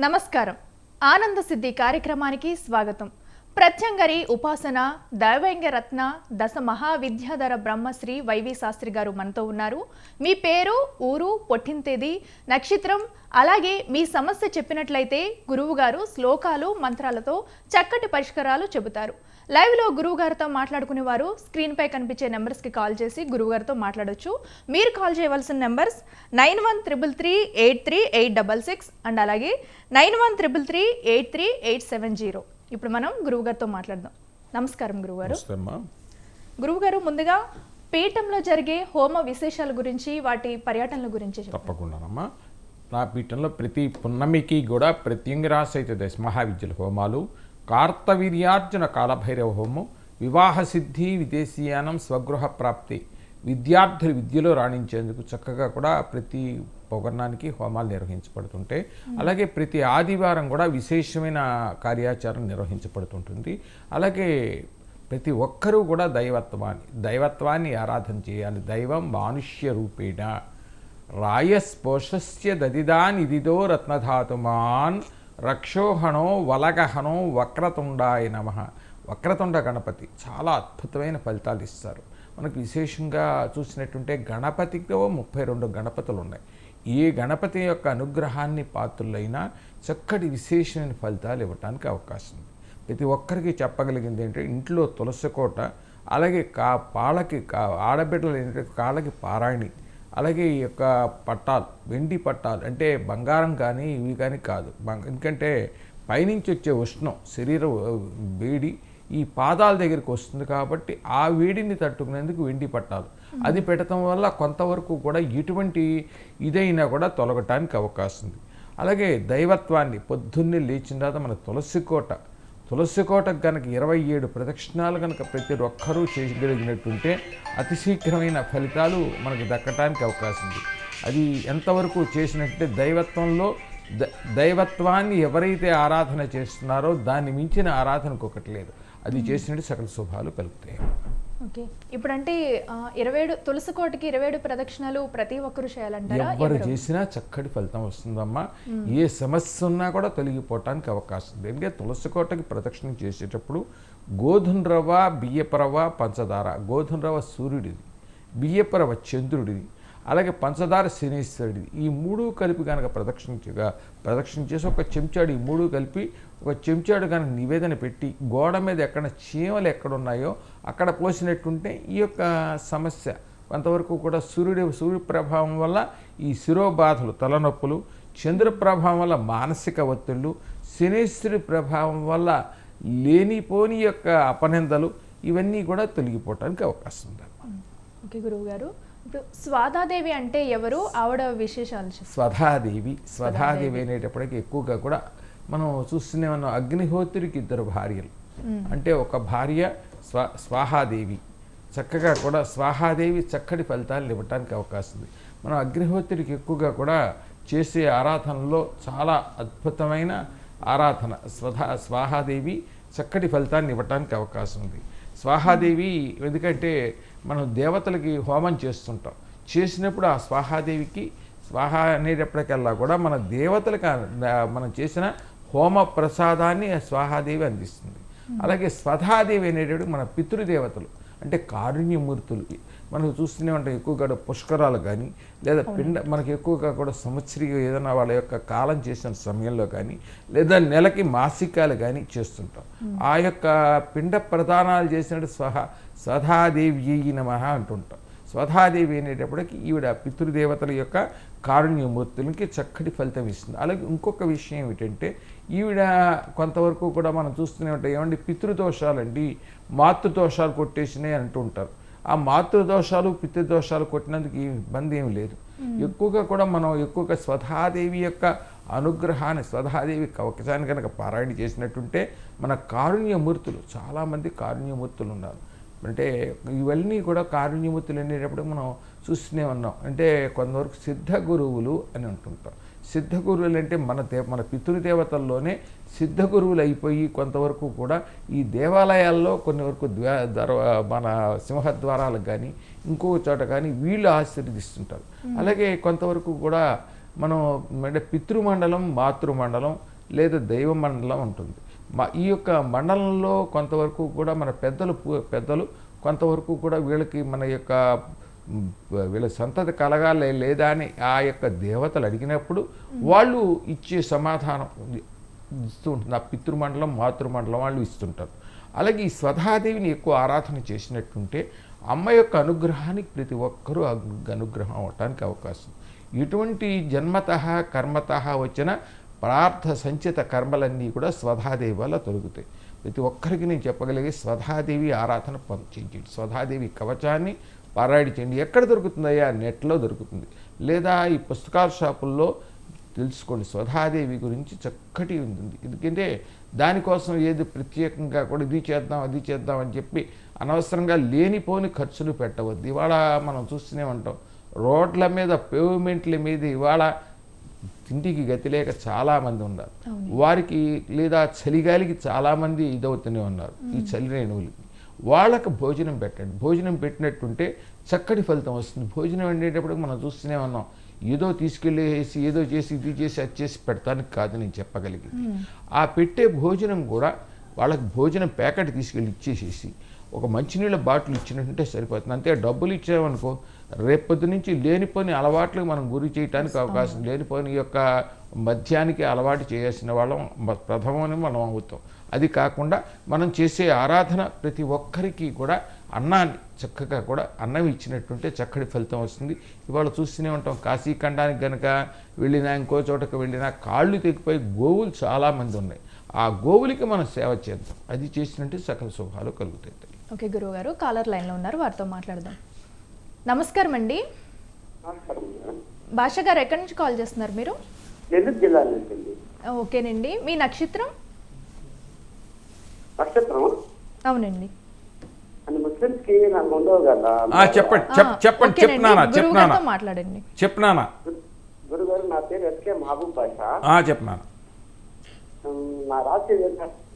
నమస్కారం. ఆనంద సిద్ధి కార్యక్రమానికి స్వాగతం. ప్రత్యంగరి ఉపాసన దైవంగ రత్న దశ మహావిద్యాధర బ్రహ్మశ్రీ వైవి శాస్త్రి గారు మనతో ఉన్నారు. మీ పేరు, ఊరు, పుట్టిన తేదీ, నక్షత్రం, అలాగే మీ సమస్య చెప్పినట్లయితే గురువు గారు శ్లోకాలు మంత్రాలతో చక్కటి పరిష్కారాలు చెబుతారు. లైవ్ లో గురువు గారితో మాట్లాడుకునే వారు స్క్రీన్ పై కనిపించే నెంబర్స్ కి కాల్ చేసి గురువు గారితో మాట్లాడొచ్చు. మీరు కాల్ చేయవలసిన నెంబర్స్ 9133383866 అండ్ అలాగే 9133383870. ఇప్పుడు మనం గురువు గారితో మాట్లాడదాం. నమస్కారం గురువు గారు. గురువు గారు, ముందుగా పీఠంలో జరిగే హోమ విశేషాల గురించి, వాటి పర్యటనల గురించి తప్పకుండానమ్మా. నా పీఠంలో ప్రతి పున్నమికి కూడా ప్రత్యంగిరాసైతే దశ మహావిద్యల హోమాలు, కార్తవీర్యార్జున కాలభైరవ హోమం, వివాహ సిద్ధి, విదేశీయానం, స్వగృహ ప్రాప్తి, విద్యార్థులు విద్యలో రాణించేందుకు చక్కగా కూడా ప్రతి పౌర్ణానికి హోమాలు నిర్వహించబడుతుంటాయి. అలాగే ప్రతి ఆదివారం కూడా విశేషమైన కార్యాచరణ నిర్వహించబడుతుంటుంది. అలాగే ప్రతి ఒక్కరూ కూడా దైవత్వాన్ని ఆరాధన చేయాలి. దైవం మానుష్య రూపేణ రాయస్పోషస్య దదిదానిదిదో రత్నధాతుమాన్ రక్షోహణో వలగహనో వక్రతుండాయ నమః. వక్రతుండ గణపతి చాలా అద్భుతమైన ఫలితాలు ఇస్తారు. మనకు విశేషంగా చూసినట్టుంటే గణపతిలో 32 గణపతులు ఉన్నాయి. ఏ గణపతి యొక్క అనుగ్రహాన్ని పాత్రులైనా చక్కటి విశేషమైన ఫలితాలు ఇవ్వడానికి అవకాశం ఉంది. ప్రతి ఒక్కరికి చెప్పగలిగింది ఏంటంటే ఇంట్లో తులసి కోట, అలాగే ఆడబిడ్డలు ఏంటంటే కాళ్ళకి పారాయణి, అలాగే ఈ యొక్క పట్టాలు, వెండి పట్టాలు అంటే బంగారం కానీ ఇవి కానీ కాదు. ఎందుకంటే పైనుంచి వచ్చే ఉష్ణం, శరీర వేడి ఈ పాదాల దగ్గరికి వస్తుంది కాబట్టి ఆ వేడిని తట్టుకునేందుకు వెండి పట్టాలు అది పెట్టడం వల్ల కొంతవరకు కూడా ఎటువంటి ఇదైనా కూడా తొలగటానికి అవకాశం ఉంది. అలాగే దైవత్వాన్ని పొద్దున్నే లేచిన తర్వాత మన తులసి కోటకు కనుక 27 ప్రదక్షిణాలు కనుక ప్రతి ఒక్కరూ చేయగలిగినట్టుంటే అతి శీఘ్రమైన ఫలితాలు మనకు దక్కటానికి అవకాశం ఉంది. అది ఎంతవరకు చేసినట్టే దైవత్వాన్ని ఎవరైతే ఆరాధన చేస్తున్నారో దాన్ని మించిన ఆరాధనకు ఒకటి లేదు. అది చేసినట్టు సకల శుభాలు కలుగుతాయి. ఓకే, ఇప్పుడంటే 27 తులసి కోటకి 27 ప్రదక్షిణలు ప్రతి ఒక్కరు చేయాలంటారా? ఎవరు చేసినా చక్కటి ఫలితం వస్తుందమ్మా. ఏ సమస్య ఉన్నా కూడా తొలగిపోవటానికి అవకాశం ఉంది. ఎందుకంటే తులసి కోటకి ప్రదక్షిణ చేసేటప్పుడు గోధుమ రవ్వ, బియ్యపు రవ్వ, పంచదార. గోధుమ రవ్వ సూర్యుడిది, బియ్యపు రవ్వ చంద్రుడిది, అలాగే పంచదార శనీశ్వరుడిది. ఈ 3 కలిపి కనుక ప్రదక్షిణ చేసి ఒక చెంచాడు, ఈ 3 కలిపి ఒక చెంచాడు కనుక నివేదన పెట్టి గోడ మీద ఎక్కడ చీమలు ఎక్కడున్నాయో అక్కడ పోసినట్టుంటే ఈ యొక్క సమస్య కొంతవరకు కూడా సూర్య ప్రభావం వల్ల ఈ శిరోబాధలు, తలనొప్పులు, చంద్ర ప్రభావం వల్ల మానసిక ఒత్తిళ్ళు, శనీశ్వరి ప్రభావం వల్ల లేనిపోని యొక్క అపనిందలు ఇవన్నీ కూడా తొలగిపోవటానికి అవకాశం ఉంది. ఓకే గురువు గారు, ఇప్పుడు స్వాధాదేవి అంటే ఎవరు, ఆవిడ విశేషాలు? స్వధాదేవి అనేటప్పటికీ ఎక్కువగా కూడా మనం చూస్తూనే ఉన్నాం. అగ్నిహోత్రికి 2 భార్యలు, అంటే ఒక భార్య స్వాహాదేవి. చక్కగా కూడా స్వాహాదేవి చక్కటి ఫలితాలను ఇవ్వటానికి అవకాశం ఉంది. మనం అగ్నిహోత్రికి ఎక్కువగా కూడా చేసే ఆరాధనలో చాలా అద్భుతమైన ఆరాధన స్వాహాదేవి చక్కటి ఫలితాన్ని ఇవ్వటానికి అవకాశం ఉంది. స్వాహాదేవి ఎందుకంటే మనం దేవతలకి హోమం చేస్తుంటాం, చేసినప్పుడు ఆ స్వాహాదేవికి స్వాహ అనేటప్పటికల్లా కూడా మన దేవతలకు మనం చేసిన హోమ ప్రసాదాన్ని స్వాహాదేవి అందిస్తుంది. అలాగే స్వధాదేవి అనేటప్పుడు మన పితృదేవతలు అంటే కారుణ్యమూర్తులు. మనకు చూస్తూనే ఉంటాం ఎక్కువగా పుష్కరాలు కానీ లేదా మనకి ఎక్కువగా కూడా సంవత్సరిగా ఏదైనా వాళ్ళ యొక్క కాలం చేసిన సమయంలో కానీ లేదా నెలకి మాసికాలు కానీ చేస్తుంటాం. ఆ యొక్క పిండ ప్రదానాలు చేసినట్టు స్వధాదేవి నమః అంటుంటాం. స్వధాదేవి అనేటప్పటికి ఈవిడ పితృదేవతల యొక్క కారుణ్యమూర్తులకి చక్కటి ఫలితం ఇస్తుంది. అలాగే ఇంకొక విషయం ఏమిటంటే ఈవిడ కొంతవరకు కూడా మనం చూస్తూనే ఉంటాం, ఏమంటే పితృదోషాలండి, మాతృదోషాలు కొట్టేసినాయి అంటుంటారు. ఆ మాతృదోషాలు పితృదోషాలు కొట్టినందుకు ఈ ఇబ్బంది ఏమి లేదు. ఎక్కువగా కూడా మనం ఎక్కువగా స్వధాదేవి యొక్క అనుగ్రహాన్ని, స్వధాదేవి కవచాన్ని కనుక పారాయణ చేసినట్టుంటే మన కారుణ్యమూర్తులు, చాలామంది కారుణ్యమూర్తులు ఉన్నారు. అంటే ఇవన్నీ కూడా కారుణ్యమూర్తులు అనేటప్పుడు మనం చూస్తూనే ఉన్నాం. అంటే కొంతవరకు సిద్ధ గురువులు అని అంటుంటాం. సిద్ధ గురువులు అంటే మన పితృదేవతల్లోనే సిద్ధ గురువులు అయిపోయి కొంతవరకు కూడా ఈ దేవాలయాల్లో కొన్ని వరకు మన సింహద్వారాలకు కానీ ఇంకో చోట కానీ వీళ్ళు ఆశీర్వదిస్తుంటారు. అలాగే కొంతవరకు కూడా మనం అంటే పితృమండలం, మాతృమండలం లేదా దైవ మండలం ఉంటుంది. ఈ యొక్క మండలంలో కొంతవరకు కూడా మన పెద్దలు కొంతవరకు కూడా వీళ్ళకి మన యొక్క వీళ్ళ సంతతి కలగాలి లేదా అని ఆ యొక్క దేవతలు అడిగినప్పుడు వాళ్ళు ఇచ్చే సమాధానం ఇస్తూ ఉంటుంది. ఆ పితృమండలం, మాతృమండలం వాళ్ళు ఇస్తుంటారు. అలాగే ఈ స్వధాదేవిని ఎక్కువ ఆరాధన చేసినట్టుంటే అమ్మ యొక్క అనుగ్రహానికి ప్రతి ఒక్కరూ అనుగ్రహం అవటానికి అవకాశం. ఇటువంటి జన్మతః కర్మతః వచ్చిన ప్రార్థ సంచిత కర్మలన్నీ కూడా స్వధాదేవి వల్ల తొలుగుతాయి. ప్రతి ఒక్కరికి నేను చెప్పగలిగే స్వధాదేవి ఆరాధన చేయండి. స్వధాదేవి కవచాన్ని పారాయణ చేయండి. ఎక్కడ దొరుకుతుందయ్యా? నెట్లో దొరుకుతుంది, లేదా ఈ పుస్తకాల షాపుల్లో తెలుసుకోండి. స్వధాదేవి గురించి చక్కటి ఉంటుంది. ఎందుకంటే దానికోసం ఏది ప్రత్యేకంగా కూడా ఇది చేద్దాం అది చేద్దాం అని చెప్పి అనవసరంగా లేనిపోని ఖర్చులు పెట్టవద్దు. ఇవాళ మనం చూస్తూనే ఉంటాం, రోడ్ల మీద పేవ్మెంట్ల మీద ఇవాళ తిండికి గతి లేక చాలామంది ఉన్నారు. వారికి లేదా చలిగాలికి చాలామంది ఇదవుతూనే ఉన్నారు. ఈ చలి రేణువులకి వాళ్ళకు భోజనం పెట్టండి. భోజనం పెట్టినట్టుంటే చక్కటి ఫలితం వస్తుంది. భోజనం వండేటప్పుడు మనం చూస్తూనే ఉన్నాం, ఏదో తీసుకెళ్ళేసి ఏదో చేసి ఇది చేసి అది చేసి పెడతానికి కాదు నేను చెప్పగలిగింది. ఆ పెట్టే భోజనం కూడా వాళ్ళకి భోజనం ప్యాకెట్ తీసుకెళ్ళి ఇచ్చేసేసి ఒక మంచినీళ్ళ బాటిల్ ఇచ్చినట్టుంటే సరిపోతుంది. అంతే డబ్బులు ఇచ్చామనుకో రేపొద్దు నుంచి లేనిపోని అలవాట్లకు మనం గురి చేయడానికి అవకాశం, లేనిపోని యొక్క మద్యానికి అలవాటు చేయాల్సిన వాళ్ళం ప్రథమని మనం అవుతాం. అది కాకుండా మనం చేసే ఆరాధన ప్రతి ఒక్కరికి కూడా అన్నాన్ని చక్కగా కూడా అన్నం ఇచ్చినట్టుంటే చక్కటి ఫలితం వస్తుంది. ఇవాళ చూస్తూనే ఉంటాం, కాశీఖండానికి కనుక వెళ్ళినా ఇంకో చోటకు వెళ్ళినా కాళ్ళు తెగిపోయి గోవులు చాలామంది ఉన్నాయి. ఆ గోవులకి మనం సేవ చేద్దాం. అది చేసినట్టు సకల శుభాలు కలుగుతాయి. ఓకే గురువు గారు, కాలర్ లైన్లో ఉన్నారు, వారితో మాట్లాడదాం. నమస్కారం అండి. భాష గారు, ఎక్కడి నుంచి కాల్ చేస్తున్నారు మీరు? నెల్లూరు జిల్లా నుంచి. ఓకేనండి, మీ నక్షత్రం? నక్షత్రం అవునండి. ముస్లింస్కి నాకు ఉండవు కదా. చెప్పండి, మాట్లాడండి. చెప్పనా గురుగారు, నా పేరు ఎస్కే మహబూబ్ భాష. చెప్పనా. నా రాశి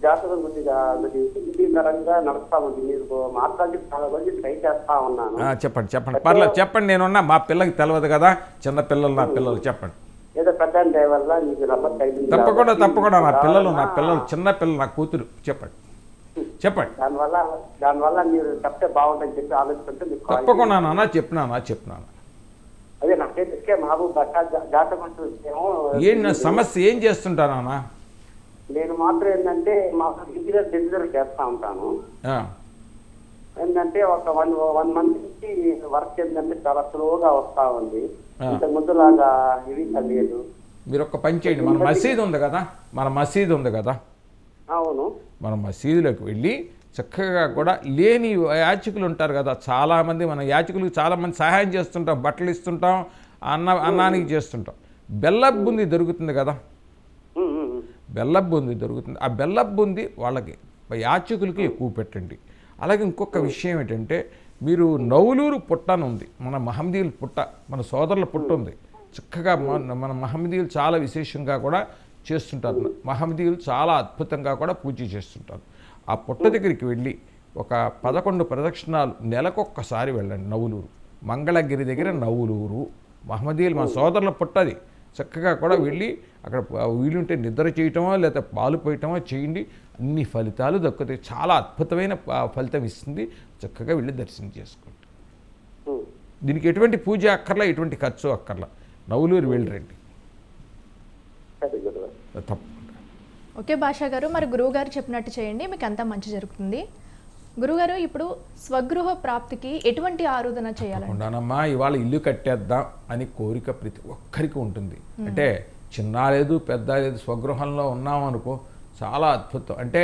జాతకం కొద్దిగా విధికరంగా నడుస్తా ఉంది. మీరు మాట్లాడి చాలా రోజు ట్రై చేస్తా ఉన్నాను. చెప్పండి పర్లేదు, చెప్పండి. నేనున్నా, మా పిల్లకి తెలియదు కదా, చిన్న పిల్లలు నా పిల్లలు. చెప్పండి. ఏదో పెద్ద దయ వల్ల మీకు నమ్మకం కలిగింది. తప్పకుండా నా పిల్లలు చిన్న పిల్లలు, నా కూతురు. చెప్పండి. దానివల్ల మీరు చెప్తే బాగుంటుందని చెప్పి ఆలోచిస్తుంటే మీకు తప్పకుండా నాన్న చెప్పినానా. అదే నా పేరు ఎస్కే మహబూబ్ భాష. జాతకం చూసేమో ఏంటి నా సమస్య, ఏం చేస్తుంటానా? నేను మాత్రం ఏంటంటే మాకు డెలివరీ చేస్తా ఉంటాను. ఏంటంటే ఒక వన్ మంత్ నుంచి వర్క్ ఏంటంటే చాలా స్లోగా వస్తా ఉంది. ఇంత ముందులాగా ఇది లేదు. మీరు ఒక పని చేయండి, మన మసీదు ఉంది కదా. అవును. మన మసీదులోకి వెళ్ళి చక్కగా కూడా లేని యాచకులు ఉంటారు కదా, చాలామంది మన యాచకులకు చాలామంది సహాయం చేస్తుంటాం, బట్టలు ఇస్తుంటాం, అన్నానికి చేస్తుంటాం. బెల్లపు బుంది దొరుకుతుంది కదా, బెల్లపు బుంది దొరుకుతుంది. ఆ బెల్లపు బుంది వాళ్ళకి యాచకులకి ఎక్కువ పెట్టండి. అలాగే ఇంకొక విషయం ఏంటంటే, మీరు నవలూరు పుట్ట అని ఉంది, మన మహమ్మదీయుల పుట్ట, మన సోదరుల పుట్ట ఉంది. చక్కగా మన మహమ్మదీయులు చాలా విశేషంగా కూడా చేస్తుంటారు. మహమ్మదీయులు చాలా అద్భుతంగా కూడా పూజ చేస్తుంటారు. ఆ పుట్ట దగ్గరికి వెళ్ళి ఒక 11 ప్రదక్షిణాలు నెలకొక్కసారి వెళ్ళండి. నవలూరు మంగళగిరి దగ్గర నవలూరు మహమ్మదీయులు మన సోదరుల పుట్టది. చక్కగా కూడా వెళ్ళి అక్కడ వీలుంటే నిద్ర చేయటమో లేదా పాలు పోయటమో చేయండి, అన్ని ఫలితాలు దక్కుతాయి. చాలా అద్భుతమైన ఫలితం ఇస్తుంది. చక్కగా వెళ్ళి దర్శనం చేసుకోండి. దీనికి ఎటువంటి పూజ అక్కర్లా, ఎటువంటి ఖర్చు అక్కర్లా. నవలూరు వెళ్ళిరండి. తప్పకుండా. ఓకే భాషా గారు, మరి గురువు గారు చెప్పినట్టు చేయండి, మీకు అంతా మంచి జరుగుతుంది. గురుగారు, ఇప్పుడు స్వగృహ ప్రాప్తికి ఎటువంటి ఆరాధన చేయాలి? ఉండానమ్మా, ఇవాళ ఇల్లు కట్టేద్దాం అని కోరిక ప్రతి ఒక్కరికి ఉంటుంది. అంటే చిన్న లేదు పెద్ద లేదు, స్వగృహంలో ఉన్నాం అనుకో చాలా అద్భుతం. అంటే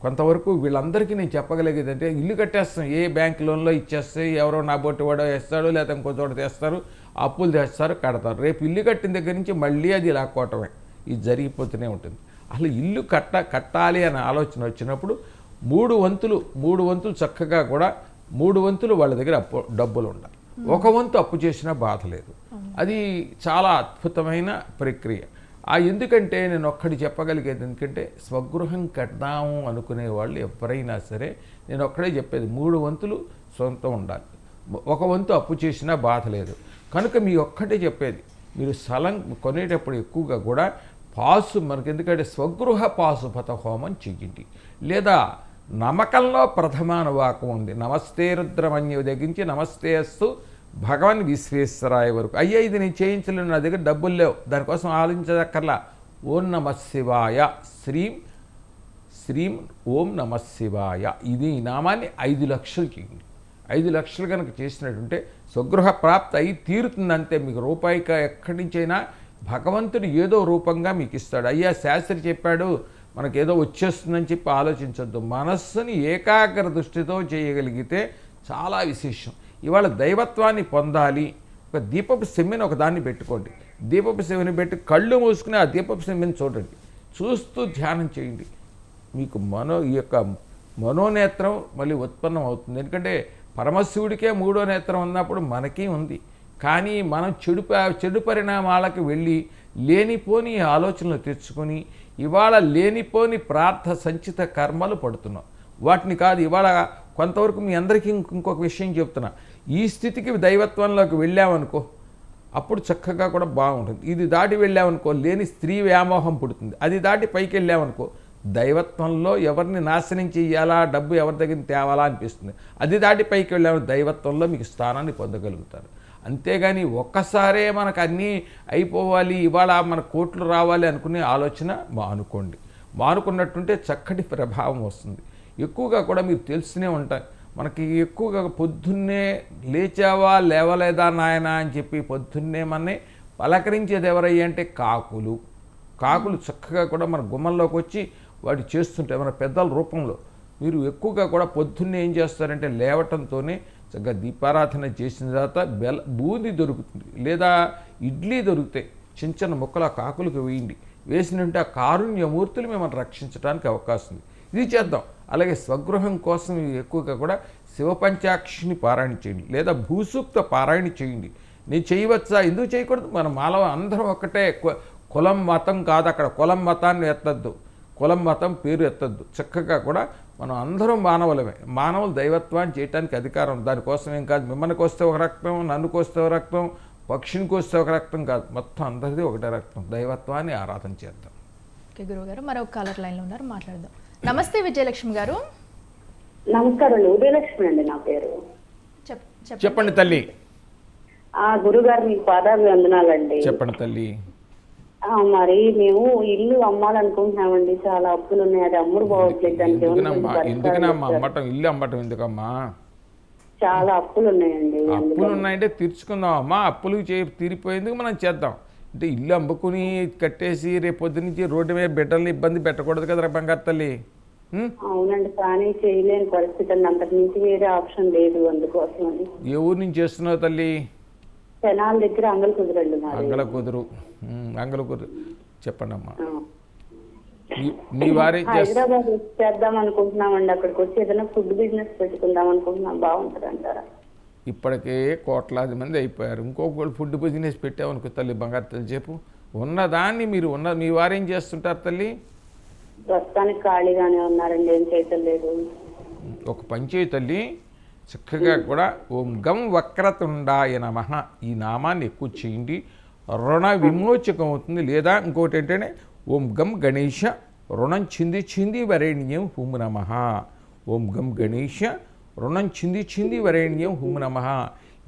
కొంతవరకు వీళ్ళందరికీ నేను చెప్పగలిగేది అంటే, ఇల్లు కట్టేస్తాం, ఏ బ్యాంక్ లోన్లో ఇచ్చేస్తే ఎవరో నా బొట్టు వాడో వేస్తాడు, లేదా ఇంకో చోట తెస్తారు, అప్పులు తెస్తారు, కడతారు. రేపు ఇల్లు కట్టిన దగ్గర నుంచి మళ్ళీ అది లాక్కోవటమే, ఇది జరిగిపోతూనే ఉంటుంది. అసలు ఇల్లు కట్టాలి అనే ఆలోచన వచ్చినప్పుడు మూడు వంతులు చక్కగా కూడా 3 వంతులు వాళ్ళ దగ్గర డబ్బులు ఉండాలి. 1 వంతు అప్పు చేసినా బాధ లేదు. అది చాలా అద్భుతమైన ప్రక్రియ. ఎందుకంటే నేను ఒక్కటి చెప్పగలిగేది, ఎందుకంటే స్వగృహం కడదాము అనుకునే వాళ్ళు ఎవరైనా సరే నేను ఒక్కడే చెప్పేది, 3 వంతులు సొంతం ఉండాలి. 1 వంతు అప్పు చేసినా బాధ లేదు. కనుక మీ ఒక్కటే చెప్పేది, మీరు స్థలం కొనేటప్పుడు ఎక్కువగా కూడా పాసు మనకి ఎందుకంటే స్వగృహ పాశుపత హోమం చెయ్యండి. లేదా నమ్మకంలో ప్రథమానువాకం ఉంది. నమస్తే రుద్రమన్యు దగ్గరించి నమస్తే అస్తు భగవాన్ విశ్వేశ్వరాయ వరకు. అయ్యా ఇది నేను చేయించలేను, నా దగ్గర డబ్బులు లేవు, దానికోసం ఆలోచించదక్కర్లా. ఓం నమ శివాయ శ్రీం శ్రీం ఓం నమ శివాయ ఇది ఈ నామాన్ని 5 లక్షలు చేయండి. 5 లక్షలు కనుక చేసినట్టుంటే స్వగృహ ప్రాప్తి అయి తీరుతుందంటే మీకు రూపాయిక ఎక్కడి నుంచైనా భగవంతుడు ఏదో రూపంగా మీకు ఇస్తాడు. అయ్యా శాస్త్రి చెప్పాడు మనకేదో వచ్చేస్తుందని చెప్పి ఆలోచించొద్దు. మనస్సుని ఏకాగ్ర దృష్టితో చేయగలిగితే చాలా విశేషం. ఇవాళ దైవత్వాన్ని పొందాలి, ఒక దీపపు సెమ్మిని ఒక దాన్ని పెట్టుకోండి. దీపపు సెమ్మిని పెట్టి కళ్ళు మూసుకుని ఆ దీపపు సెమ్మిని చూడండి, చూస్తూ ధ్యానం చేయండి. మీకు ఈ యొక్క మనోనేత్రం మళ్ళీ ఉత్పన్నం అవుతుంది. ఎందుకంటే పరమశివుడికే 3వ నేత్రం ఉన్నప్పుడు మనకి ఉంది. కానీ మనం చెడు పరిణామాలకు వెళ్ళి లేనిపోని ఆలోచనలు తెచ్చుకొని ఇవాళ లేనిపోని సంచిత కర్మలు పడుతున్నాం. వాటిని కాదు, ఇవాళ కొంతవరకు మీ అందరికీ ఇంకొక విషయం చెప్తున్నా. ఈ స్థితికి దైవత్వంలోకి వెళ్ళామనుకో అప్పుడు చక్కగా కూడా బాగుంటుంది. ఇది దాటి వెళ్ళామనుకో లేని స్త్రీ వ్యామోహం పుడుతుంది. అది దాటి పైకి వెళ్ళామనుకో దైవత్వంలో ఎవరిని నాశనం చెయ్యాలా, డబ్బు ఎవరి దగ్గర తేవాలా అనిపిస్తుంది. అది దాటి పైకి వెళ్ళామని దైవత్వంలో మీకు స్థానాన్ని పొందగలుగుతారు. అంతేగాని ఒక్కసారే మనకు అన్నీ అయిపోవాలి, ఇవాళ మన కోట్లు రావాలి అనుకునే ఆలోచన మానుకోండి. మానుకున్నట్టుంటే చక్కటి ప్రభావం వస్తుంది. ఎక్కువగా కూడా మీరు తెలుసునే ఉంటాయి. మనకి ఎక్కువగా పొద్దున్నే లేచావా లేవలేదా నాయన అని చెప్పి పొద్దున్నే మనని పలకరించేది ఎవరయ్యా అంటే కాకులు చక్కగా కూడా మన గుమ్మంలోకి వచ్చి వాటి చేస్తుంటాయి మన పెద్దల రూపంలో. మీరు ఎక్కువగా కూడా పొద్దున్నే ఏం చేస్తారంటే లేవటంతోనే చక్కగా దీపారాధన చేసిన తర్వాత బూందీ దొరుకుతుంది, లేదా ఇడ్లీ దొరుకుతాయి, చిన్న చిన్న ముక్కలు ఆ కాకులకు వేయండి. వేసినంటే ఆ కారుణ్యమూర్తులు మిమ్మల్ని రక్షించడానికి అవకాశం ఉంది. ఇది చేద్దాం. అలాగే స్వగృహం కోసం ఎక్కువగా కూడా శివపంచాక్షిని పారాయణ చేయండి, లేదా భూసూక్త పారాయణ చేయండి. నేను చేయవచ్చా, ఎందుకు చేయకూడదు? మన మానవ అందరం ఒకటే, కులం మతం కాదు. అక్కడ కులం మతాన్ని ఎత్తద్దు, కులం మతం పేరు ఎత్తద్దు. చక్కగా కూడా మనం అందరం మానవులమే. మానవులు దైవత్వాన్ని చేయడానికి అధికారం. దానికోసం ఏం కాదు మిమ్మల్ని కోస్తే ఒక రక్తం, నన్ను కోస్తే ఒక రక్తం, పక్షిని కోస్తే ఒక రక్తం కాదు, మొత్తం అందరిది ఒకటే రక్తం. దైవత్వాన్ని ఆరాధన చేద్దాం. ఓకే గురువు గారు, మరొక కాలర్ లైన్లో ఉన్నారు, మాట్లాడదాం. నమస్తే విజయలక్ష్మి గారు. నమస్కారం, ఉదయలక్ష్మి అండి నా పేరు. చెప్పండి తల్లి. గురుగారు మీకు పాదాలు వందనాలండి. చెప్పండి తల్లి. మరి మేము ఇల్లు అమ్మాలనుకుంటున్నామండి, చాలా అప్పులు ఉన్నాయి, అది అమ్ముడు పోవట్లేదు. ఎందుకనమ్మా అమ్మటం, ఇల్లు అమ్మటం ఎందుకమ్మా? చాలా అప్పులు ఉన్నాయండి. అప్పులు ఉన్నాయంటే తీర్చుకుందాం అమ్మా. అప్పులు తీరిపోయేందుకు మనం చేద్దాం. అంటే ఇల్లు అమ్ముకుని కట్టేసి రేపు పొద్దు నుంచి రోడ్డు మీద బిడ్డల్ని ఇబ్బంది పెట్టకూడదు కదా బంగారు తల్లి. అవునండి, కానీ చేయలేని పరిస్థితి అండి, అంతకు నుంచి వేరే ఆప్షన్ లేదు. అందుకోసం అని. ఏ ఊరు నుంచి చేస్తున్నావు తల్లి? తెనాల దగ్గర అంగళకుదురండి. అంగళకుదురు చెప్పండి అమ్మా. మీ వారి హైదరాబాద్ చేద్దాం అనుకుంటున్నామండి, అక్కడికి వచ్చి ఏదైనా ఫుడ్ బిజినెస్ పెట్టుకుందాం అనుకుంటున్నాం, బాగుంటుంది అంటారా? ఇప్పటికే కోట్లాది మంది అయిపోయారు. ఇంకొకళ్ళు ఫుడ్ బిజినెస్ పెట్టామనుకో తల్లి బంగారు తల్లి చెప్పు. ఉన్నదాన్ని మీరు మీ వారు ఏం చేస్తుంటారు తల్లి? ప్రస్తుతానికి ఖాళీగానే ఉన్నారండి, ఏం చేయలేదు. ఒక పని చేయి తల్లి, చక్కగా కూడా ఓం గం వక్రతుండాయ నమః ఈ నామాన్ని ఎక్కువ చేయండి, రుణ విమోచకం అవుతుంది. లేదా ఇంకోటి ఏంటంటే ఓం గం గణేష రుణం చింది వరేణ్యం హుం నమః. ఓం గం గణేష రుణం చింది వరేణ్యం హుం నమః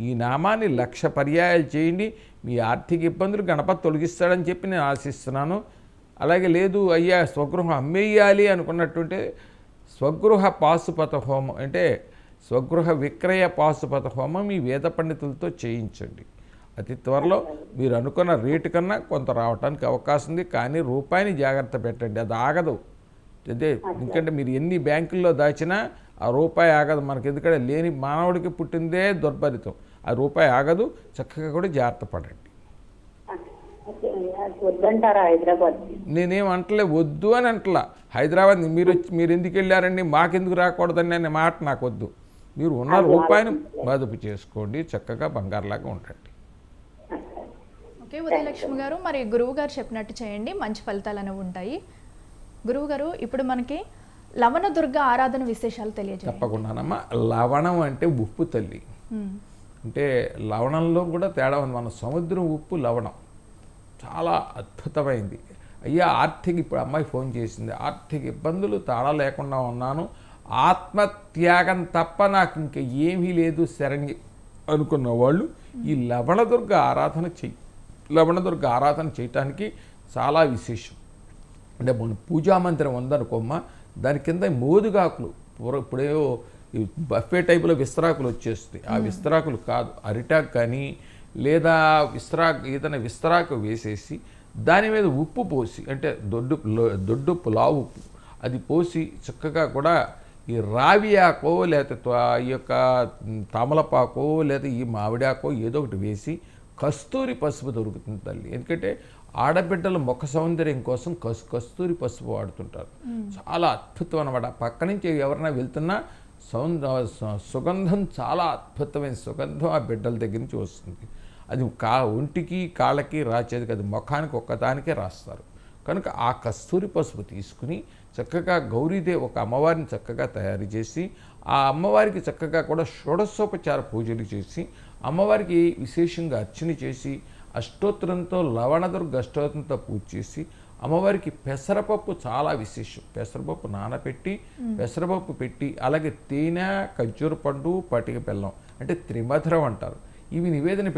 ఈ నామాన్ని 1,00,000 పర్యాయాలు చేయండి. మీ ఆర్థిక ఇబ్బందులు గణపతి తొలగిస్తాడని చెప్పి నేను ఆశిస్తున్నాను. అలాగే లేదు అయ్యా స్వగృహం అమ్మేయాలి అనుకున్నట్టుంటే స్వగృహ పాశుపత హోమం అంటే స్వగృహ విక్రయ పాశుపత హోమం మీ వేద పండితులతో చేయించండి. అతి త్వరలో మీరు అనుకున్న రేటు కన్నా కొంత రావడానికి అవకాశం ఉంది. కానీ రూపాయిని జాగ్రత్త పెట్టండి, అది ఆగదు. అదే ఎందుకంటే మీరు ఎన్ని బ్యాంకుల్లో దాచినా ఆ రూపాయి ఆగదు మనకి. ఎందుకంటే లేని మానవుడికి పుట్టిందే దుర్భరితం. ఆ రూపాయి ఆగదు. చక్కగా కూడా జాగ్రత్త పడండి. నేనేం అంటలే, వద్దు అని అంటలా. హైదరాబాద్ మీరు ఎందుకు వెళ్ళారండి, మాకెందుకు రాకూడదని అనే మాట నాకు వద్దు. మీరు ఉన్న రూపాయిని మదుపు చేసుకోండి, చక్కగా బంగారులాగా ఉండండి. ఓకే ఉదయలక్ష్మి గారు, మరి గురువు గారు చెప్పినట్టు చేయండి, మంచి ఫలితాలు అనేవి ఉంటాయి. గురువు గారు, ఇప్పుడు మనకి లవణ దుర్గ ఆరాధన విశేషాలు తెలియజేయండి. తప్పకుండానమ్మా. లవణం అంటే ఉప్పు తల్లి. అంటే లవణంలో కూడా తేడా ఉంది. మన సముద్రం ఉప్పు లవణం, చాలా అద్భుతమైంది. అయ్యా ఆర్థిక, ఇప్పుడు అమ్మాయి ఫోన్ చేసింది, ఆర్థిక ఇబ్బందులు తాళ లేకుండా ఉన్నాను, ఆత్మత్యాగం తప్ప నాకు ఇంకా ఏమీ లేదు శరణ్య అనుకున్న వాళ్ళు ఈ లవణదుర్గ ఆరాధన చెయ్యి. లవణదుర్గ ఆరాధన చేయటానికి చాలా విశేషం. అంటే మన పూజా మందిరం ఉందనుకోమ్మా, దాని కింద మోదుగాకులు ఇప్పుడేవో బఫే టైపులో విస్తరాకులు వచ్చేస్తాయి. ఆ విస్తరాకులు కాదు, అరిటాకు కానీ లేదా ఏదైనా విస్తరాకు వేసేసి దాని మీద ఉప్పు పోసి, అంటే దొడ్డుప్పు లావు ఉప్పు అది పోసి చక్కగా కూడా ఈ రావి ఆకో లేకపోతే ఈ యొక్క తమలపాకో లేదా ఈ మామిడాకో ఏదో ఒకటి వేసి కస్తూరి పసుపు దొరుకుతుంది తల్లి. ఎందుకంటే ఆడబిడ్డల ముఖ సౌందర్యం కోసం కస్తూరి పసుపు వాడుతుంటారు. చాలా అద్భుతం అన్నమాట. పక్క నుంచి ఎవరైనా వెళ్తున్నా సుగంధం, చాలా అద్భుతమైన సుగంధం ఆ బిడ్డల దగ్గర నుంచి వస్తుంది. అది ఒంటికి కాళ్ళకి రాచేది కాదు, ముఖానికి ఒక్కదానికే రాస్తారు. కనుక ఆ కస్తూరి పసుపు తీసుకుని చక్కగా గౌరీదేవి ఒక అమ్మవారిని చక్కగా తయారు చేసి ఆ అమ్మవారికి చక్కగా కూడా షోడశోపచార పూజలు చేసి అమ్మవారికి విశేషంగా అర్చన చేసి అష్టోత్తరంతో లవణదుర్గ అష్టోత్తరంతో పూజ చేసి అమ్మవారికి పెసరపప్పు చాలా విశేషం. పెసరపప్పు నానబెట్టి పెసరపప్పు పెట్టి అలాగే తేనె, ఖర్జూర పండు, పటిక బెల్లం అంటే త్రిమధురం అంటారు. ఇవి నివేదన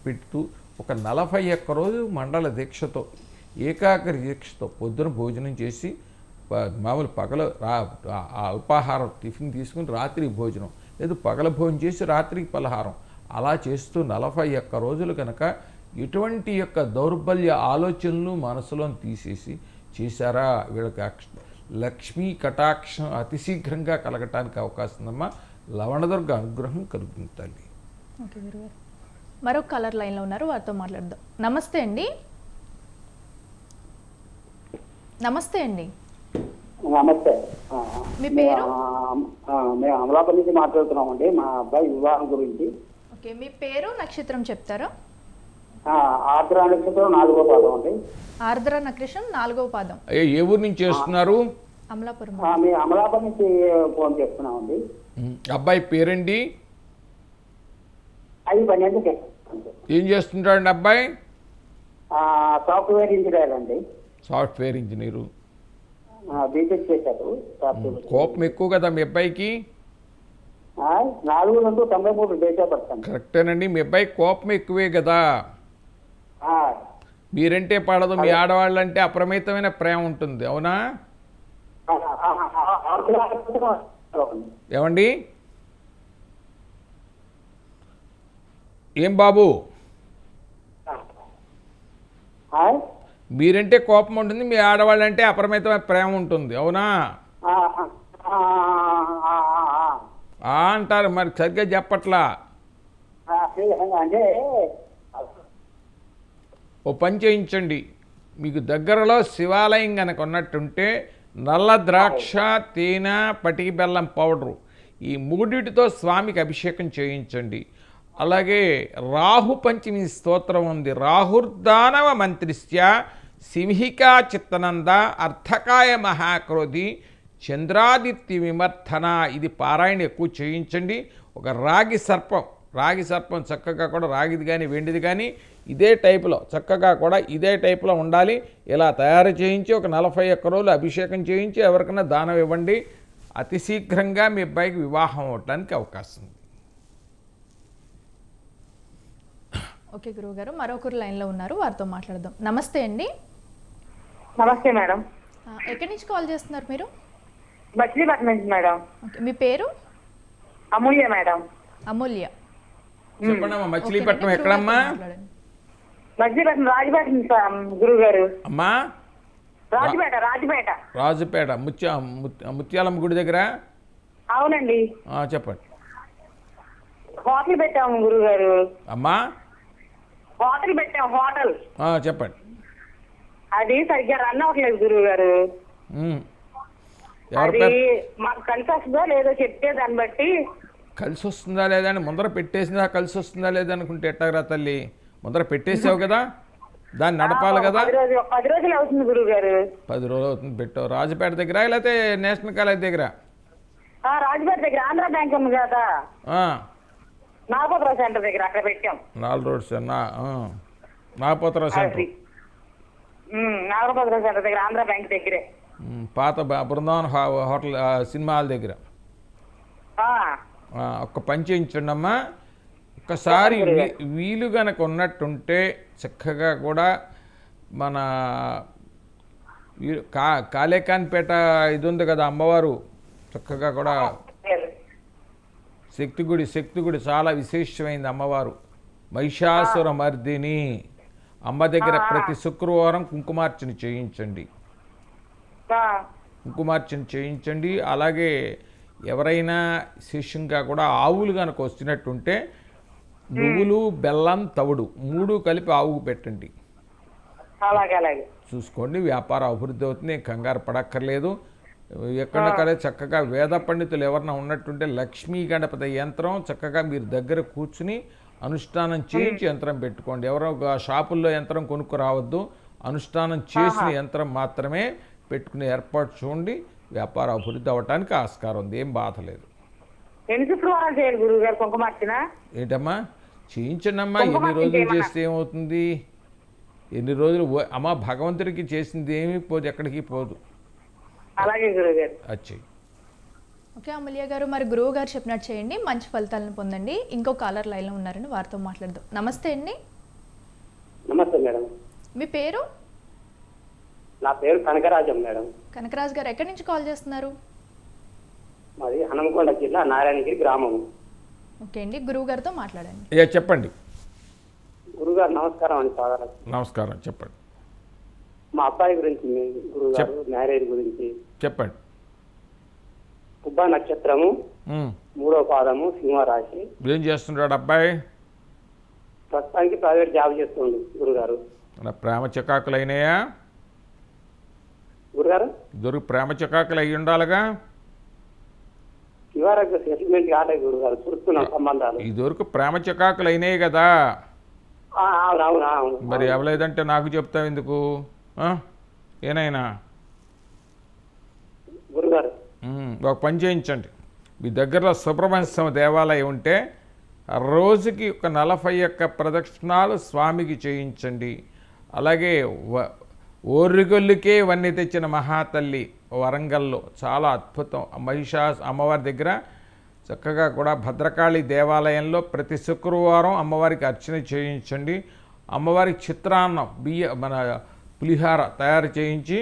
పెడుతూ ఒక 41 రోజు మండల దీక్షతో ఏకాగ్ర దీక్షతో పొద్దున భోజనం చేసి మామూలు పగల అల్పాహారం టిఫిన్ తీసుకుని రాత్రి భోజనం, లేదు పగల భోజనం చేసి రాత్రికి పలహారం, అలా చేస్తూ 41 రోజులు కనుక ఎటువంటి యొక్క దౌర్బల్య ఆలోచనలు మనసులో తీసేసి చేశారా, వీళ్ళకి లక్ష్మీ కటాక్షం అతి శీఘ్రంగా కలగటానికి అవకాశం ఉందమ్మా. లవణదుర్గ అనుగ్రహం కలుగుతుంది తల్లి. ఓకే గురుగారు, మరొక కలర్ లైన్లో ఉన్నారు, వారితో మాట్లాడదాం. నమస్తే అండి. నమస్తే అండి. నమస్తే. మీ పేరు? మేము అమలాపల్లి నుంచి మాట్లాడుతున్నామండి, మా అబ్బాయి వివాహం గురించి. ఓకే, మీ పేరు నక్షత్రం చెప్తారా? ఆర్ద్ర నక్షత్రం 4వ పాదం అండి. ఆర్ద్ర నక్షత్రం 4వ పాదం. ఏ ఊరు నుంచి చేస్తున్నారు? అమలాపురం. మేము అమలాపల్లి నుంచి ఫోన్ చేస్తున్నామండి. అబ్బాయి పేరండి? అది పని అంటే ఏం చేస్తుంటాడండి అబ్బాయి? సాఫ్ట్వేర్ ఇంజనీర్ అండి. Software engineer. బీటెక్ చేశారు. సాఫ్ట్వేర్. కోపం ఎక్కువ కదా మీ అబ్బాయికి? 493 డేట్ ఆఫ్ బర్త్ అండి. కరెక్టేనండి, మీ అబ్బాయి కోపం ఎక్కువే కదా. మీరంటే పడదు, మీ ఆడవాళ్ళంటే అప్రమితమైన ప్రేమ ఉంటుంది, అవునా? ఏమండి? ఏం బాబు, మీరంటే కోపం ఉంటుంది, మీ ఆడవాళ్ళంటే అపరిమితమైన ప్రేమ ఉంటుంది, అవునా? అంటారు, మరి సరిగ్గా చెప్పట్లా. అంటే ఓ పని చేయించండి, మీకు దగ్గరలో శివాలయం కనుక ఉన్నట్టుంటే నల్ల ద్రాక్ష, తేనె, పటిక బెల్లం పౌడరు ఈ మూడిటితో స్వామికి అభిషేకం చేయించండి. అలాగే రాహు పంచమి స్తోత్రం ఉంది. రాహుర్దానవ మంత్రిస్య సింహికా చిత్తనంద అర్థకాయ మహాక్రోధి చంద్రాదిత్య విమర్థన, ఇది పారాయణ ఎక్కువ చేయించండి. ఒక రాగి సర్పం చక్కగా కూడా రాగిది కానీ వెండిది కానీ ఇదే టైపులో చక్కగా కూడా ఇదే టైపులో ఉండాలి. ఇలా తయారు చేయించి ఒక 41 రోజులు అభిషేకం చేయించి ఎవరికైనా దానం ఇవ్వండి. అతి శీఘ్రంగా మీ అబ్బాయికి వివాహం అవడానికి అవకాశం ఉంది. ఓకే గురువుగారు, మరొకరు లైన్లో ఉన్నారు, వారితో మాట్లాడదాం. నమస్తే అండి. నమస్తే మేడం. ఎక్కడి నుంచి కాల్ చేస్తున్నారు మీరు? మచిలీపట్నం నుంచి మేడం. ఓకే, మీ పేరు? అమూల్య మేడం. అమూల్య. చెప్పండమ్మా, మచిలీపట్నం ఎక్కడమ్మా? మచిలీపట్నం రాజపేట గురువు గారు. అమ్మా రాజపేట ముత్యాలమ్మ గుడి దగ్గర. అవునండి. చెప్పండి. హోటల్ పెట్టాము గురువు గారు. అమ్మా హోటల్ పెట్టాము, హోటల్. చెప్పండి. అది సరిగ్గా రన్ అవ్వట్లేదు గురువు గారు. అది మాకు కలిసి వస్తుందో లేదో చెప్తే దాన్ని బట్టి. కలిసి వస్తుందా లేదా అని ముందర పెట్టేసిందా, కలిసి వస్తుందా లేదా అనుకుంటే ఎట్టాగరా తల్లి? ముందర పెట్టేసావు కదా, దాన్ని నడపాలి కదా. 10 రోజులు అవుతుంది గురువు గారు. 10 రోజులు అవుతుంది. పెట్టావు రాజపేట దగ్గర లేకపోతే నేషనల్ కాలేజ్ దగ్గర? రాజపేట దగ్గర ఆంధ్ర బ్యాంక్ ఉంది కదా, నాగపత్ర సెంటర్ దగ్గర, అక్కడ పెట్టాం. 4 రోడ్స్ నాగపత్ర సెంటర్. నాగరభద్ర సెంటర్ దగ్గర ఆంధ్ర బ్యాంక్ దగ్గరే. పాత బృందావన్ హోటల్ సినిమా హాల్ దగ్గర. ఒక్క పని చేయించండి అమ్మా. ఒక్కసారి వీలు గనక ఉన్నట్టుంటే చక్కగా కూడా మన కాళేకాన్పేట ఇది ఉంది కదా అమ్మవారు, చక్కగా కూడా శక్తి గుడి చాలా విశేషమైంది అమ్మవారు. మహిషాసుర మర్దిని అమ్మ దగ్గర ప్రతి శుక్రవారం కుంకుమార్చన చేయించండి. కుంకుమార్చన చేయించండి. అలాగే ఎవరైనా విశేషంగా కూడా ఆవులు కనుక వస్తున్నట్టుంటే నువ్వులు, బెల్లం, తవుడు 3 కలిపి ఆవుకు పెట్టండి. చూసుకోండి, వ్యాపారం అభివృద్ధి అవుతుంది, కంగారు పడక్కర్లేదు. ఎక్కడక్కడే చక్కగా వేద పండితులు ఎవరన్నా ఉన్నట్టుంటే లక్ష్మీ గణపతి యంత్రం చక్కగా మీరు దగ్గర కూర్చుని అనుష్ఠానం చేయించి యంత్రం పెట్టుకోండి. ఎవరో షాపుల్లో యంత్రం కొనుక్కు రావద్దు, అనుష్ఠానం చేసిన యంత్రం మాత్రమే పెట్టుకునే ఏర్పాటు చూడండి. వ్యాపార అభివృద్ధి అవ్వటానికి ఆస్కారం ఉంది, ఏం బాధ లేదు. ఏంటమ్మా చేయించండి అమ్మా. ఎన్ని రోజులు చేస్తే ఏమవుతుంది? ఎన్ని రోజులు అమ్మ భగవంతుడికి చేసింది ఏమీ పోదు, ఎక్కడికి పోదు. వచ్చేయి. ఓకే అమూల్య గారు, మరి గురువు గారు చెప్పినట్టు చేయండి, మంచి ఫలితాలను పొందండి. ఇంకో కాలర్ లైన్లో ఉన్నారని వారితో మాట్లాడదాం. నమస్తే అండి. నమస్తే మేడం. మీ పేరు? నా పేరు కనకరాజం మేడం. కనకరాజు గారు ఎక్కడి నుంచి కాల్ చేస్తున్నారు? మాది హనుమకొండ జిల్లా నారాయణగిరి గ్రామం. ఓకే అండి, గురువు గారితో మాట్లాడండి. చెప్పండి గురుగారు. నమస్కారం అండి. సాధారణ నమస్కారం, చెప్పండి. మా అబ్బాయి గురించి గురుగారు మ్యారేజ్ గురించి చెప్పండి. పుబ్బా నక్షత్రము, 3వ పాదము, సింహరాశి. ఏం చేస్తున్నాడు అబ్బాయి? ప్రస్తుతానికి ప్రైవేట్ జాబ్ చేస్తుంది గురుగారు. ప్రేమ చికాకులు అయినాయా గురుగారు? ప్రేమ చికాకులు అయ్యి ఉండాలిగా. ఇవరకు సెటిల్మెంట్ కాలేదు గురుగారు, చూస్తున్నాం సంబంధాలు. ఇదివరకు ప్రేమ చికాకులు అయినాయి కదా. అవును. మరి ఎవలేదంటే నాకు చెప్తావు ఎందుకు? ఏనైనా గురుగారు ఒక పని చేయించండి. మీ దగ్గరలో సుబ్రహ్మణ్య దేవాలయం ఉంటే రోజుకి ఒక 41 ప్రదక్షిణాలు స్వామికి చేయించండి. అలాగే ఓర్రిగొల్లుకే వన్నీ తెచ్చిన మహాతల్లి వరంగల్లో చాలా అద్భుతం అమ్మవారి దగ్గర చక్కగా కూడా భద్రకాళి దేవాలయంలో ప్రతి శుక్రవారం అమ్మవారికి అర్చన చేయించండి. అమ్మవారికి చిత్రాన్నం మన పులిహార తయారు చేయించి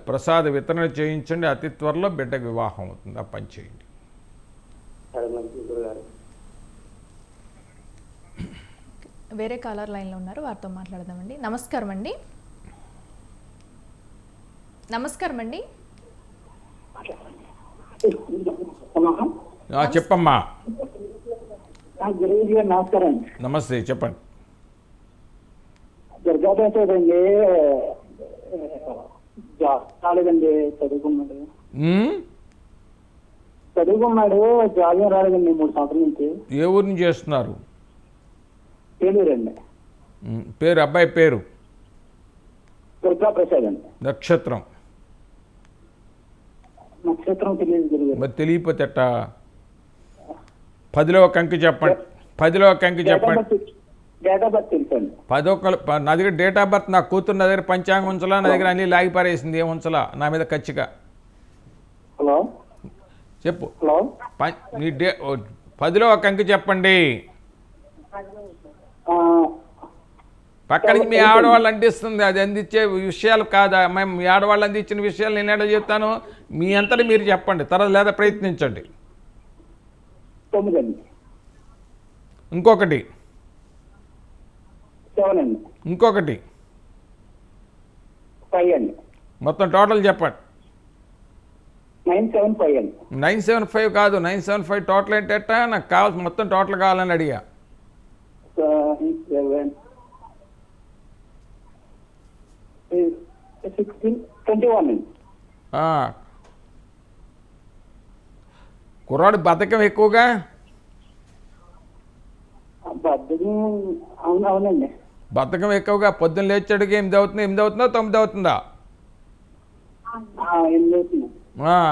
ప్రసాద వితరణ చేయించండి. అతి త్వరలో బిడ్డకు వివాహం అవుతుంది. ఆ పని చేయండి. వేరే కాలర్ లైన్లో ఉన్నారు, వారితో మాట్లాడదామండి. నమస్కారం అండి. నమస్కారం అండి. చెప్పమ్మా. నమస్కారం. నమస్తే, చెప్పండి. దుర్గాదేశండి రాలేదండి. చదువుకున్నాడు, జాబ్ రాలేదండి 3 సంవత్సరాల నుంచి. ఏ ఊరు నుంచి చేస్తున్నారు? పేలూరండి. పేరు అబ్బాయి పేరు? దుర్గా ప్రసాద్ అండి. నక్షత్రం తెలియదు. మరి తెలియపోతే 10లో ఒక అంకి చెప్పండి. 10లో ఒక అంకి చెప్పండి. డేట్ ఆఫ్ బర్త్ తెలుసండి. 10 నా దగ్గర డేట్ ఆఫ్ బర్త్, నా కూతురు నా దగ్గర పంచాంగం ఉంచలా, నా దగ్గర అన్ని లాగి పారేసింది, ఏం ఉంచలా నా మీద ఖచ్చితంగా. హలో చెప్పు. హలో మీ 10లో ఒక అంకి చెప్పండి. పక్క నుంచి మీ ఆడవాళ్ళు అందిస్తుంది, అది అందించే విషయాలు కాదా. మేము మీ ఆడవాళ్ళు అందించిన విషయాలు నేను ఎక్కడ చెప్తాను, మీ అంతటి మీరు చెప్పండి, తర్వాత లేదా ప్రయత్నించండి. 9 అండి. ఇంకొకటి 7 అండి. ఇంకొకటి 5 అండి. మొత్తం టోటల్ చెప్పండి. 975 అండి. 975 కాదు, 975 టోటల్ ఏంటట? నాకు కావాల్సి మొత్తం టోటల్ కావాలని అడిగా. 21 అండి. కుర్రాడు బద్ధకం ఎక్కువగా. అవునండి. బద్ధకం ఎక్కువగా. పొద్దున్న లేచాడుగా 8 అవుతుందా 9 అవుతుందా?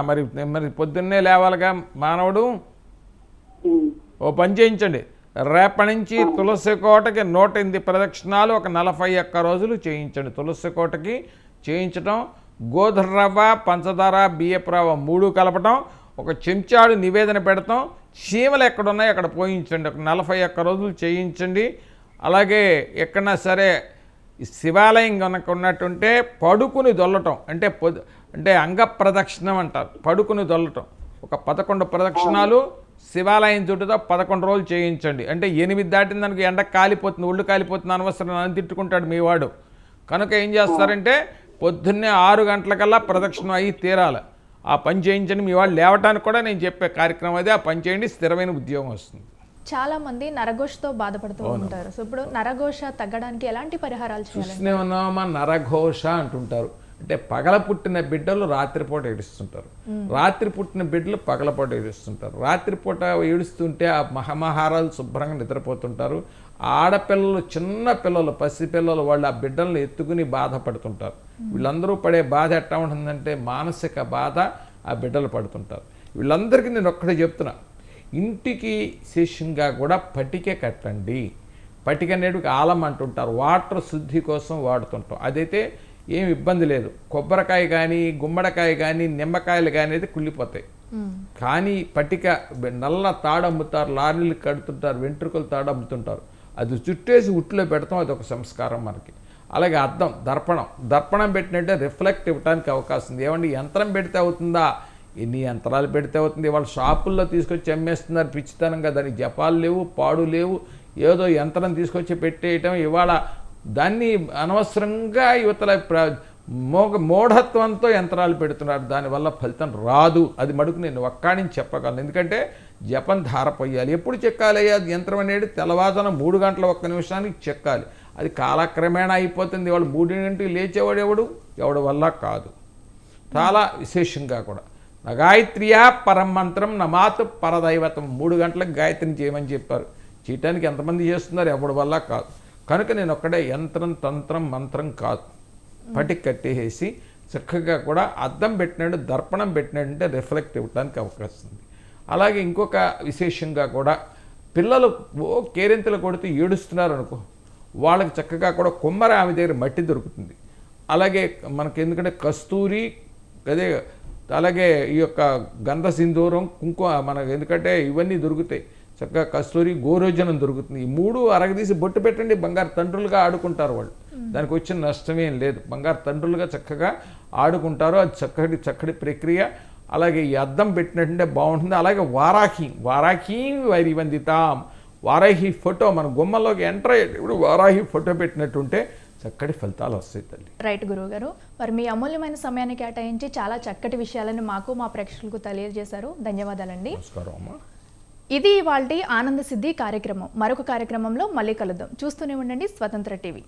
మరి పొద్దున్నే లేవాలిగా మానవుడు. ఓ పని చేయించండి, రేపటి నుంచి తులసి కోటకి 108 ప్రదక్షిణాలు ఒక 41 రోజులు చేయించండి. తులసి కోటకి చేయించడం, గోధుమ రవ్వ, పంచదార, బియ్యపు రవ్వ 3 కలపటం, ఒక చెంచాడు నివేదన పెడతాం, చీమలు ఎక్కడున్నాయో అక్కడ పోయించండి. ఒక 41 రోజులు చేయించండి. అలాగే ఎక్కడన్నా సరే శివాలయం కనుక ఉన్నట్టుంటే పడుకుని దొల్లటం, అంటే అంగ ప్రదక్షిణం అంటారు, పడుకుని దొల్లటం. ఒక 11 ప్రదక్షిణాలు శివాలయం చుట్టూతో 11 రోజులు చేయించండి. అంటే 8 దాటిన దానికి ఎండ కాలిపోతుంది, ఒళ్ళు కాలిపోతుంది, అనవసరం అని తిట్టుకుంటాడు మీ వాడు. కనుక ఏం చేస్తారంటే పొద్దున్నే 6 గంటలకల్లా ప్రదక్షిణం అయ్యి తీరాలి. ఆ పని చేయించండి. మీ వాళ్ళు లేవటానికి కూడా నేను చెప్పే కార్యక్రమం అదే. ఆ పని చేయండి, స్థిరమైన ఉద్యోగం వస్తుంది. చాలా మంది నరఘోషతో బాధపడుతూ ఉంటారు. సో ఇప్పుడు నరఘోష తగ్గడానికి ఎలాంటి పరిహారాలు చేయాలి? చూస్తూనే ఉన్నామా, నరఘోష అంటుంటారు. అంటే పగల పుట్టిన బిడ్డలు రాత్రిపూట ఏడుస్తుంటారు, రాత్రి పుట్టిన బిడ్డలు పగలపూట ఏడుస్తుంటారు. రాత్రిపూట ఏడుస్తుంటే ఆ మహామహారాలు శుభ్రంగా నిద్రపోతుంటారు. ఆడపిల్లలు, చిన్న పిల్లలు, పసిపిల్లలు వాళ్ళు ఆ బిడ్డలను ఎత్తుకుని బాధపడుతుంటారు. వీళ్ళందరూ పడే బాధ ఎట్లా ఉంటుందంటే మానసిక బాధ ఆ బిడ్డలు పడుతుంటారు. వీళ్ళందరికీ నేను ఒక్కడే చెప్తున్నా, ఇంటికి శేషంగా కూడా పటిక కట్టండి. పటిక నేటికి ఆలం అంటుంటారు, వాటర్ శుద్ధి కోసం వాడుతుంటాం. అదైతే ఏమి ఇబ్బంది లేదు. కొబ్బరికాయ కానీ, గుమ్మడికాయ కానీ, నిమ్మకాయలు కానీ అయితే కుళ్ళిపోతాయి. కానీ పటిక నల్ల తాడు అమ్ముతారు, లారీలు కడుతుంటారు, వెంట్రుకలు తాడు అమ్ముతుంటారు. అది చుట్టేసి ఉట్లో పెడతాం, అది ఒక సంస్కారం మనకి. అలాగే అద్దం, దర్పణం పెట్టినట్టే రిఫ్లెక్ట్ ఇవ్వడానికి అవకాశం ఉంది. ఏమండి యంత్రం పెడితే అవుతుందా? ఎన్ని యంత్రాలు పెడితే అవుతుంది? వాళ్ళ షాపుల్లో తీసుకొచ్చి అమ్మేస్తున్నారు పిచ్చితనంగా. దానికి జపాలు లేవు, పాడు లేవు, ఏదో యంత్రం తీసుకొచ్చి పెట్టేయటం. ఇవాళ దాన్ని అనవసరంగా యువతల మూఢత్వంతో యంత్రాలు పెడుతున్నారు. దానివల్ల ఫలితం రాదు. అది మడుకు నేను ఒక్కడిని చెప్పగలను. ఎందుకంటే జపం ధార పోయాలి. ఎప్పుడు చెక్కాలి? అది యంత్రం అనేది తెల్లవారుజామున 3 గంటల 1 నిమిషానికి చెక్కాలి. అది కాలక్రమేణా అయిపోతుంది. వాళ్ళు 3 గంటలకు లేచేవాడు ఎవడు వల్ల కాదు. చాలా విశేషంగా కూడా గాయత్రియా పరం మంత్రం నమాతు పరదైవతం. 3 గంటలకు గాయత్రిని చేయమని చెప్పారు. చేయటానికి ఎంతమంది చేస్తున్నారు? ఎవడి వల్ల కాదు. కనుక నేను ఒక్కడే యంత్రం, తంత్రం, మంత్రం కాదు. పటికి కట్టేసి చక్కగా కూడా అద్దం పెట్టినాడు, దర్పణం పెట్టినాడంటే రిఫ్లెక్ట్ ఇవ్వడానికి అవకాశం ఉంది. అలాగే ఇంకొక విశేషంగా కూడా పిల్లలు కేరింతలు కొడితే ఏడుస్తున్నారు అనుకో, వాళ్ళకి చక్కగా కూడా కొమ్మరి ఆమె దగ్గర మట్టి దొరుకుతుంది. అలాగే మనకి ఎందుకంటే కస్తూరి, అదే అలాగే ఈ యొక్క గంధ సింధూరం, కుంకుమ, మనకు ఎందుకంటే ఇవన్నీ దొరుకుతాయి. చక్కగా కస్తూరి, గోరోజనం దొరుకుతుంది. ఈ 3 అరగదీసి బొట్టు పెట్టండి. బంగారు తండ్రులుగా ఆడుకుంటారు వాళ్ళు. దానికి వచ్చిన నష్టమేం లేదు. బంగారు తండ్రులుగా చక్కగా ఆడుకుంటారు. అది చక్కటి ప్రక్రియ. అలాగే ఈ అద్దం పెట్టినట్టుంటే బాగుంటుంది. అలాగే వారాహి వైరివందితాం, వారాహి ఫోటో మన గుమ్మలోకి ఎంటర్ అయ్యేటప్పుడు వారాహి ఫోటో పెట్టినట్టుంటే చక్కటి ఫలితాలు వస్తాయి తల్లి. రైట్ గురువు గారు, మరి మీ అమూల్యమైన సమయాన్ని కేటాయించి చాలా చక్కటి విషయాలను మాకు, మా ప్రేక్షకులకు తెలియజేశారు. ధన్యవాదాలండి. నమస్కారం అమ్మా. ఇది ఇవాల్టి ఆనంద సిద్ధి కార్యక్రమం. మరొక కార్యక్రమంలో మళ్ళీ కలుద్దాం. చూస్తూనే ఉండండి స్వతంత్ర టీవీ.